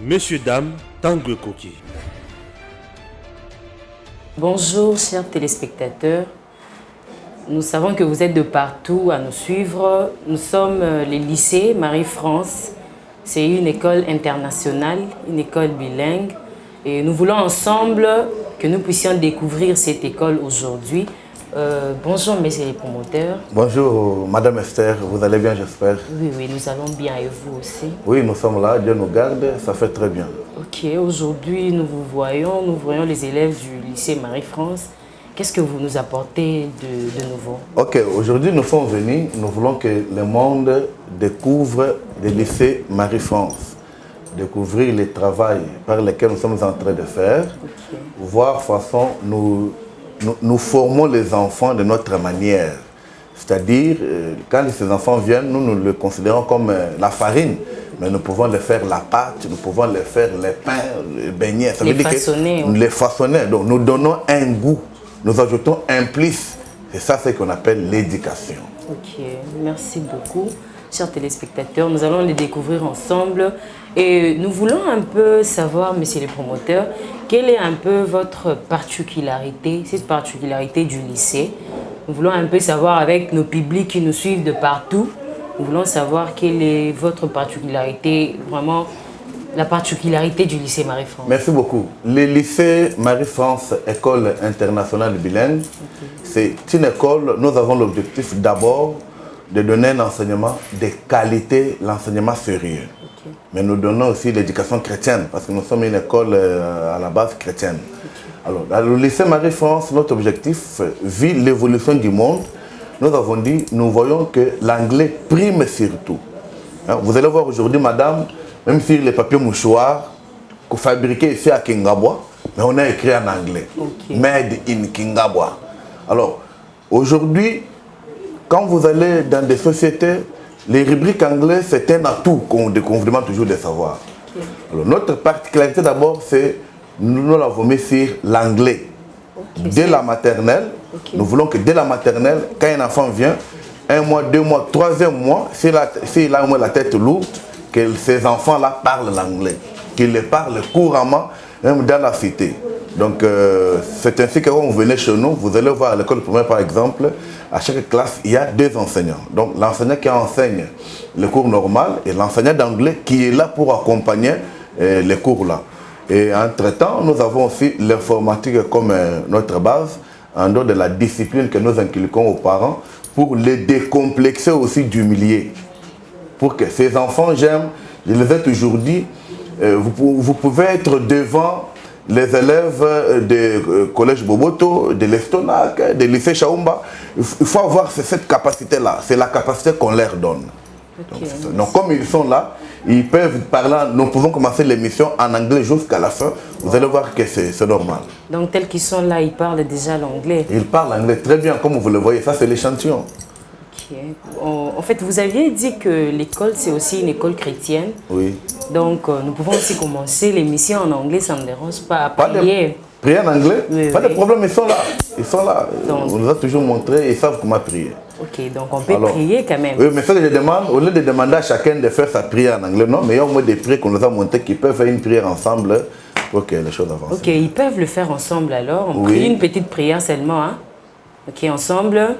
Messieurs, dames, Tanguy Koki. Bonjour chers téléspectateurs, nous savons que vous êtes de partout à nous suivre. Nous sommes le lycée Marie-France, c'est une école internationale, une école bilingue et nous voulons ensemble que nous puissions découvrir cette école aujourd'hui. Bonjour messieurs les promoteurs. Bonjour Madame Esther, vous allez bien j'espère? Oui, nous allons bien et vous aussi? Oui, nous sommes là, Dieu nous garde, ça fait très bien. Ok, aujourd'hui nous voyons les élèves du lycée Marie-France. Qu'est-ce que vous nous apportez de nouveau? Ok, aujourd'hui nous sommes venus, nous voulons que le monde découvre le lycée Marie-France, découvrir le travail par lequel nous sommes en train de faire, voir façon nous formons les enfants de notre manière. C'est-à-dire, quand ces enfants viennent, nous les considérons comme la farine, mais nous pouvons les faire la pâte, nous pouvons les faire les pains, les beignets. Ça veut dire que nous les façonnons. Donc nous donnons un goût, nous ajoutons un plus. C'est ça ce qu'on appelle l'éducation. Ok, merci beaucoup. Chers téléspectateurs, nous allons les découvrir ensemble et nous voulons un peu savoir, messieurs les promoteurs, quelle est un peu votre particularité, cette particularité du lycée. Nous voulons un peu savoir avec nos publics qui nous suivent de partout, nous voulons savoir quelle est votre particularité, vraiment la particularité du lycée Marie-France. Merci beaucoup. Le lycée Marie-France, école internationale bilingue, c'est une école, nous avons l'objectif d'abord de donner un enseignement de qualité, l'enseignement sérieux. Mais nous donnons aussi l'éducation chrétienne, parce que nous sommes une école à la base chrétienne. Alors, dans le lycée Marie-France, notre objectif, vu l'évolution du monde, nous avons dit, nous voyons que l'anglais prime surtout. Hein, vous allez voir aujourd'hui, madame, même sur les papiers mouchoirs, qu'on fabriquait ici à Kingabwa, mais on a écrit en anglais. Made in Kingabwa. Alors, aujourd'hui, quand vous allez dans des sociétés, les rubriques anglaises, c'est un atout qu'on vous demande toujours de savoir. Alors, notre particularité d'abord, c'est nous l'avons mis sur l'anglais. Dès la maternelle, nous voulons que dès la maternelle, quand un enfant vient, 1 mois, 2 mois, 3e mois, s'il a au moins la tête lourde, que ces enfants-là parlent l'anglais, qu'ils le parlent couramment, même dans la cité. Donc, c'est ainsi que quand vous venez chez nous, vous allez voir à l'école primaire par exemple, à chaque classe, il y a 2 enseignants. Donc, l'enseignant qui enseigne le cours normal et l'enseignant d'anglais qui est là pour accompagner les cours là. Et entre-temps, nous avons aussi l'informatique comme notre base, en dehors de la discipline que nous inculquons aux parents, pour les décomplexer aussi du milieu. Pour que ces enfants, je les ai toujours dit, vous pouvez être devant les élèves du collège Boboto, de l'Estonac, de lycée Chaumba. Il faut avoir cette capacité-là. C'est la capacité qu'on leur donne. Donc, comme ils sont là, ils peuvent parler. Nous pouvons commencer l'émission en anglais jusqu'à la fin. Vous allez voir que c'est normal. Donc, tels qu'ils sont là, ils parlent déjà l'anglais. Ils parlent anglais très bien, comme vous le voyez. Ça, c'est l'échantillon. En fait, vous aviez dit que l'école, c'est aussi une école chrétienne. Oui. Donc, nous pouvons aussi commencer l'émission en anglais, ça ne me dérange pas. Prier. Prier en anglais? Oui, pas de problème, ils sont là. Ils sont là. Donc, on nous a toujours montré, ils savent comment prier. Ok, donc on peut prier quand même. Oui, mais ce que je demande, au lieu de demander à chacun de faire sa prière en anglais, non, mais il y a au moins des prières qu'on nous a montré qui peuvent faire une prière ensemble pour que les choses avancent. Ok, ils peuvent le faire ensemble alors. On prie une petite prière seulement. Hein? Ok, ensemble.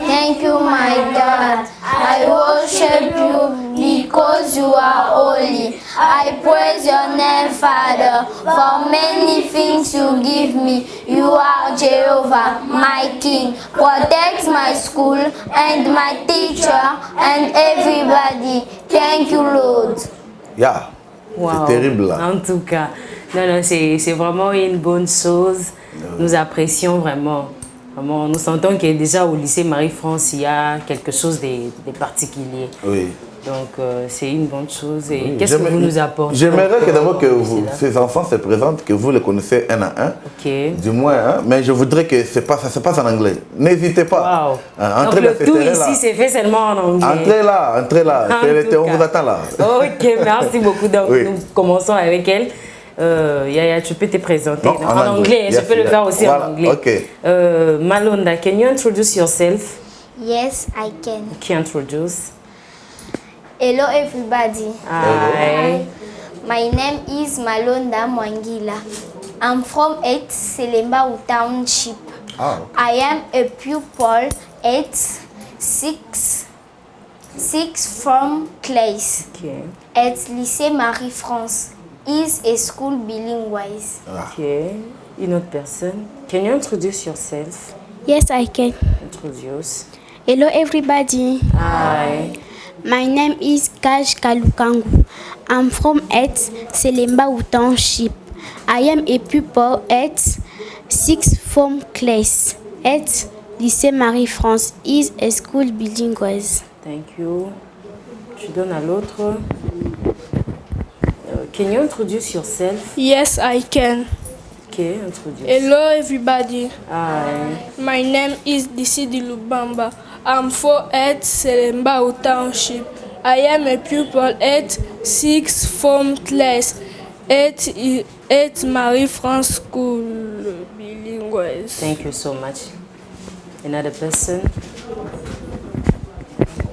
Thank you, my God. I worship you because you are holy. I praise your name, Father, for many things you give me. You are Jehovah, my King. Protect my school and my teacher and everybody. Thank you, Lord. Yeah. Wow. C'est terrible là. En tout cas, non, c'est vraiment une bonne chose. Nous apprécions vraiment. Vraiment, nous sentons que déjà au lycée Marie-France, il y a quelque chose de particulier. Oui. Donc, c'est une bonne chose. Et qu'est-ce que vous nous apportez? J'aimerais que d'abord que ces enfants se présentent, que vous les connaissez un à un. Ok. Du moins, hein, mais je voudrais que ça se passe en anglais. N'hésitez pas. Wow. Donc, le tout ici, c'est fait seulement en anglais. Entrez là. On vous attend là. Ok, merci beaucoup. Donc, nous commençons avec elle. Yaya, tu peux te présenter en anglais. Je peux le faire aussi en anglais. Okay. Malonda, can you introduce yourself? Yes, I can. Can you introduce? Hello, everybody. Hi. My name is Malonda Mwangila. I'm from 8 Selemba Township. I am a pupil at 6 from class at Lycée Marie-France. Is a school bilingual. Okay. Une autre personne. Can you introduce yourself? Yes, I can. Introduce. Hello, everybody. Hi. My name is Kaj Kalukangu. I'm from 8 Selemba Township. I am a pupil at 6 form class at Lycée Marie-France. Is a school bilingual. Thank you. Je donne à l'autre. Can you introduce yourself? Yes, I can. Okay, introduce. Hello, everybody. Hi. My name is Disidi Lubamba. I'm 4 at Selemba Township. I am a pupil at 6 form class at Marie-France School bilingual. Thank you so much. Another person.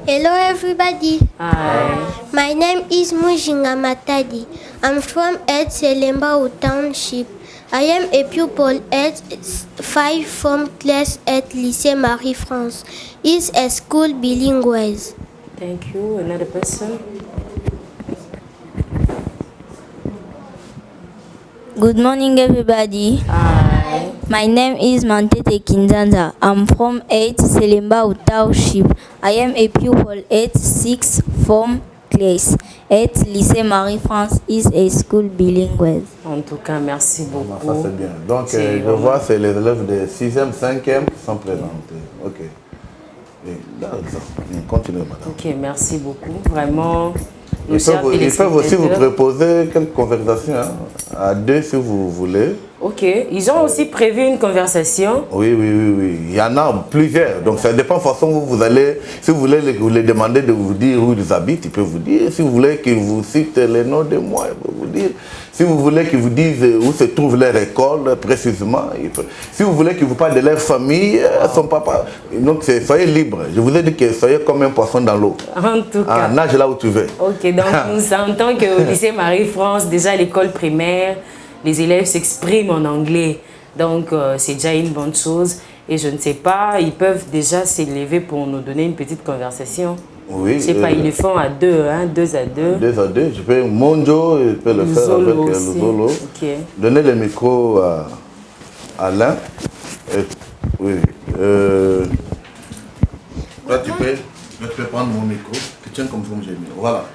Hello everybody. Hi. My name is Mujinga Matadi. I'm from 8 Selemba Township. I am a pupil at 5 form class at Lycée Marie-France. It's a school bilingual. Thank you. Another person. Good morning, everybody. Hi. My name is Mantete Kinzanza. I'm from 8 Selemba Township. I am a pupil at 6 form class at Lycée Marie-France. Is a school bilingual. En tout cas, merci beaucoup. Ça c'est bien. Donc je vois c'est les élèves de 6e, 5e qui sont présentés. Ok. Et là, continuez madame. Ok, merci beaucoup. Vraiment. Ils peuvent aussi vous proposer quelques conversations à deux si vous voulez. Ok, ils ont aussi prévu une conversation. Oui. Il y en a plusieurs. Donc ça dépend de la façon où vous allez. Si vous voulez vous les demander de vous dire où ils habitent, ils peuvent vous dire. Si vous voulez qu'ils vous citent les noms de moi, ils peuvent vous dire. Si vous voulez qu'ils vous disent où se trouve leur école précisément. Si vous voulez qu'ils vous parlent de leur famille, son papa. Donc soyez libre. Je vous ai dit que soyez comme un poisson dans l'eau. En tout cas. Nage là où tu veux. Ok, donc nous sentons qu'au lycée Marie-France, déjà à l'école primaire, les élèves s'expriment en anglais. Donc c'est déjà une bonne chose. Et je ne sais pas, ils peuvent déjà s'élever pour nous donner une petite conversation. Oui. Je ne sais pas, ils le font à deux, hein, 2 à 2. 2 à 2. Je peux Monjo, je peux le faire avec le Zolo. Okay. Donnez le micro à Alain. Oui. Là, tu peux prendre mon micro. Tu tiens comme j'ai mis. Voilà.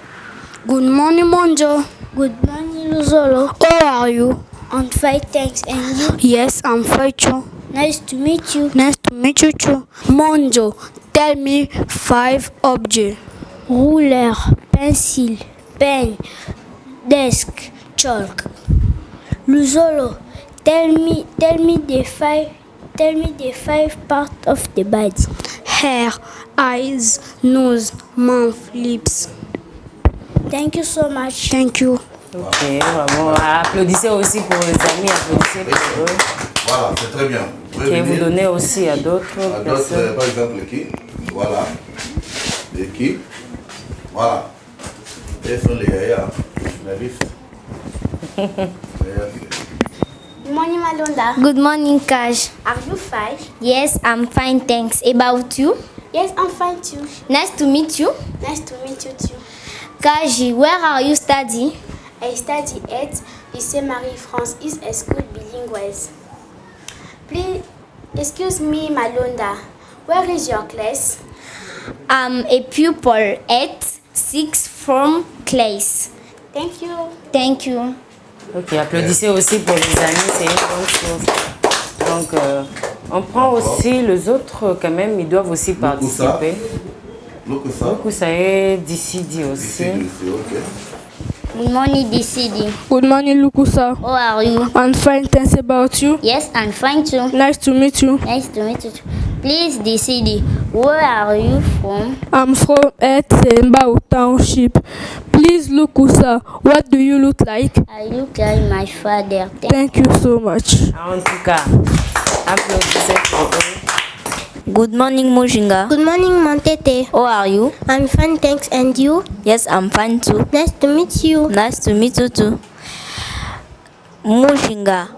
Good morning, Monjo. Good morning, Luzolo. How are you? I'm fine, thanks. And you? Yes, I'm fine too. Nice to meet you. Nice to meet you too. Monjo, tell me 5 objects. Ruler, pencil, pen, desk, chalk. Luzolo, tell me the five parts of the body. Hair, eyes, nose, mouth, lips. Thank you so much. Thank you. Ok, vraiment. Applaudissez aussi pour les amis, applaudissez pour eux. Voilà, c'est très bien. Ok, vous donnez aussi à d'autres personnes. Par exemple, qui? Voilà. Et qui? Voilà. Et sont les yaya. Good morning, Malonda. Good morning, Kaj. Are you fine? Yes, I'm fine, thanks. About you? Yes, I'm fine too. Nice to meet you. Nice to meet you too. Kaji, where are you studying? I study at Lycée Marie-France. Is a school bilingual. Please, excuse me, Malonda. Where is your class? I'm a pupil at 6 form class. Thank you. Thank you. Ok, applaudissez aussi pour les amis, c'est une bonne chose. Donc, on prend aussi les autres quand même, ils doivent aussi participer. Lukusa est d'ici aussi. Good morning, DCD. Good morning, Lukusa. How are you? I'm fine, thanks. About you? Yes, I'm fine too. Nice to meet you. Nice to meet you too. Please, DCD, where are you from? I'm from 8 Selemba Township. Please, Lukusa, what do you look like? I look like my father. Thank you so much. En tout cas, applaudissez pour eux. Good morning, Mujinga. Good morning, Montete. How are you? I'm fine, thanks. And you? Yes, I'm fine too. Nice to meet you. Nice to meet you too. Mujinga,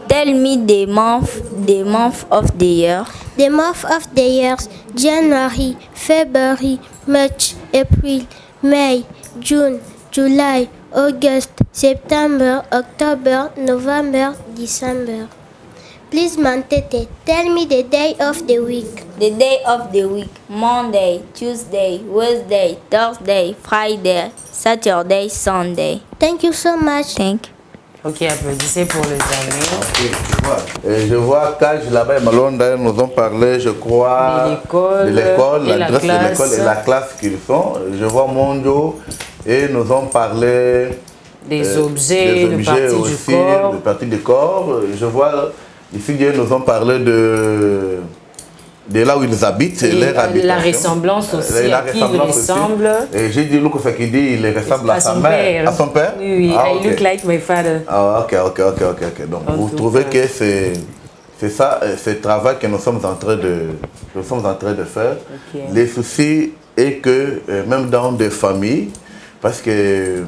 tell me the month of the year. The month of the years: January, February, March, April, May, June, July, August, September, October, November, December. Please, Montete, tell me the day of the week. The day of the week: Monday, Tuesday, Wednesday, Thursday, Friday, Saturday, Sunday. Thank you so much. Thank you. Ok, applaudissez pour les amis. Je vois Kaj là-bas et Malonda nous ont parlé, je crois, de l'école, l'adresse de l'école et la classe qu'ils sont. Je vois Mondio et nous ont parlé des objets, de parties aussi, du corps. de parties du corps. Je vois ici ils nous ont parlé de là où ils habitent et leur habitation. La ressemblance aussi, la à qui il ressemble. Et j'ai dit, Luc fait qu'il dit, il ressemble à sa mère. À son père? Oui, ah, I look like my father. Ah, ok. Donc, vous trouvez que c'est ça, ce travail que nous sommes en train de faire. Okay. Les soucis est que, même dans des familles, parce que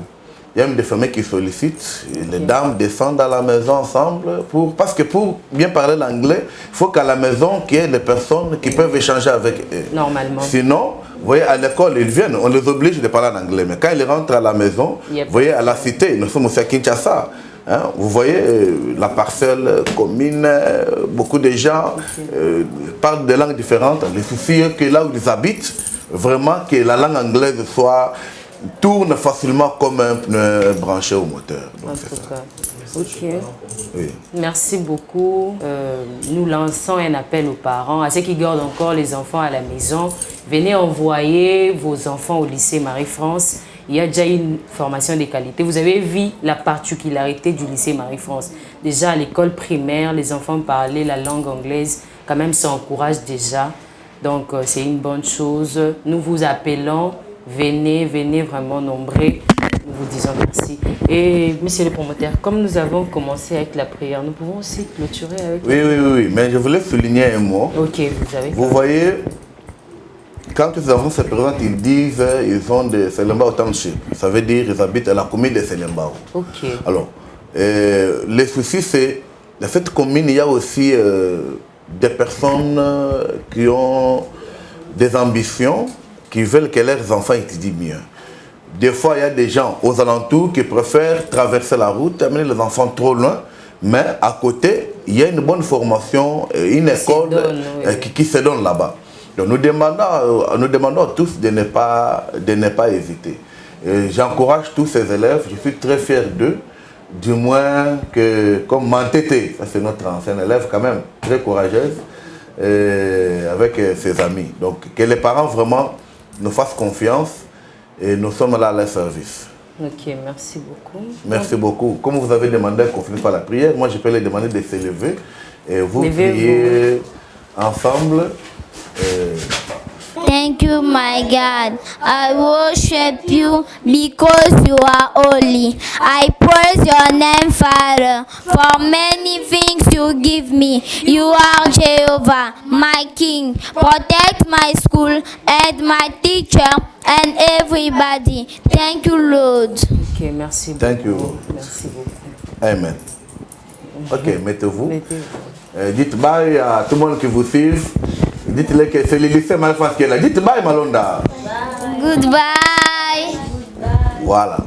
il y a même des familles qui sollicitent, les dames descendent à la maison ensemble, parce que pour bien parler l'anglais, il faut qu'à la maison, qu'il y ait des personnes qui peuvent échanger avec eux. Normalement. Sinon, vous voyez, à l'école, ils viennent, on les oblige de parler en anglais, mais quand ils rentrent à la maison, vous voyez, à la cité, nous sommes aussi à Kinshasa, hein, vous voyez, la parcelle commune, beaucoup de gens parlent des langues différentes. Le souci est que là où ils habitent, vraiment que la langue anglaise tourne facilement comme un pneu branché au moteur. Donc en tout cas. Ok. Oui. Merci beaucoup. Nous lançons un appel aux parents, à ceux qui gardent encore les enfants à la maison. Venez envoyer vos enfants au lycée Marie-France. Il y a déjà une formation de qualité. Vous avez vu la particularité du lycée Marie-France. Déjà à l'école primaire, les enfants parlaient la langue anglaise. Quand même, ça encourage déjà. Donc, c'est une bonne chose. Nous vous appelons. Venez vraiment nombreux. Nous vous disons merci. Et monsieur le promoteur, comme nous avons commencé avec la prière, nous pouvons aussi clôturer avec... Oui, mais je voulais souligner un mot. Ok, vous avez... Vous voyez, quand les enfants se présentent, ils disent ils ont des Selembao Township. Ça veut dire qu'ils habitent à la commune de Selembao. Ok. Alors, les soucis, c'est dans cette commune, il y a aussi des personnes qui ont des ambitions, qui veulent que leurs enfants étudient mieux. Des fois, il y a des gens aux alentours qui préfèrent traverser la route, amener les enfants trop loin, mais à côté, il y a une bonne formation, une école qui se donne là-bas. Donc nous demandons tous de ne pas hésiter. J'encourage tous ces élèves, je suis très fier d'eux, du moins que, comme Mantete, ça c'est notre ancienne élève quand même, très courageuse, avec ses amis. Donc que les parents vraiment nous fassent confiance et nous sommes là à leur service. Ok, merci beaucoup. Merci beaucoup. Comme vous avez demandé qu'on finisse par la prière, moi je peux les demander de se lever et vous priez ensemble. Thank you, my God. I worship you because you are holy. I praise your name, Father, for many things you give me. You are Jehovah, my King. Protect my school and my teacher and everybody. Thank you, Lord. Ok, merci beaucoup. Thank you. Merci beaucoup. Amen. Ok, mettez-vous. Dites bye à tout le monde qui vous suit. Dites-le que c'est le lycée Marie-France qui est là. Dites bye Malonda. Goodbye. Voilà.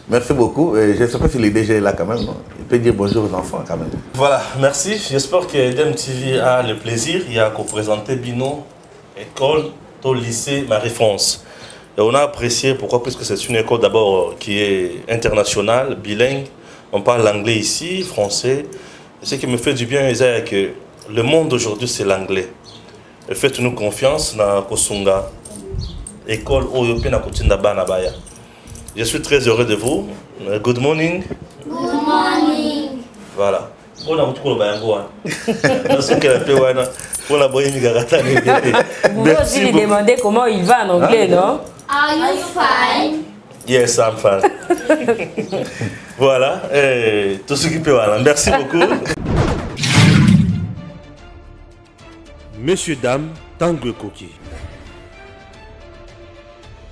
Merci beaucoup. Et je ne sais pas si le DG est là quand même. Non? Il peut dire bonjour aux enfants quand même. Voilà, merci. J'espère que Edem TV a le plaisir. Il y a présenté Bino, école au lycée Marie-France. Et on a apprécié pourquoi, parce que c'est une école d'abord qui est internationale, bilingue. On parle l'anglais ici, français. Et ce qui me fait du bien, c'est que le monde aujourd'hui, c'est l'anglais. Faites-nous confiance dans Kosunga, école Oyope na Kutinda Banabaya. Je suis très heureux de vous. Good morning. Good morning. Voilà. On a beaucoup de bayango. Vous pouvez aussi lui demander comment il va en anglais, non? Are you fine? Yes, I'm fine. Voilà. Tout ce qui peut. Merci beaucoup. Messieurs, dames, Tango Koki.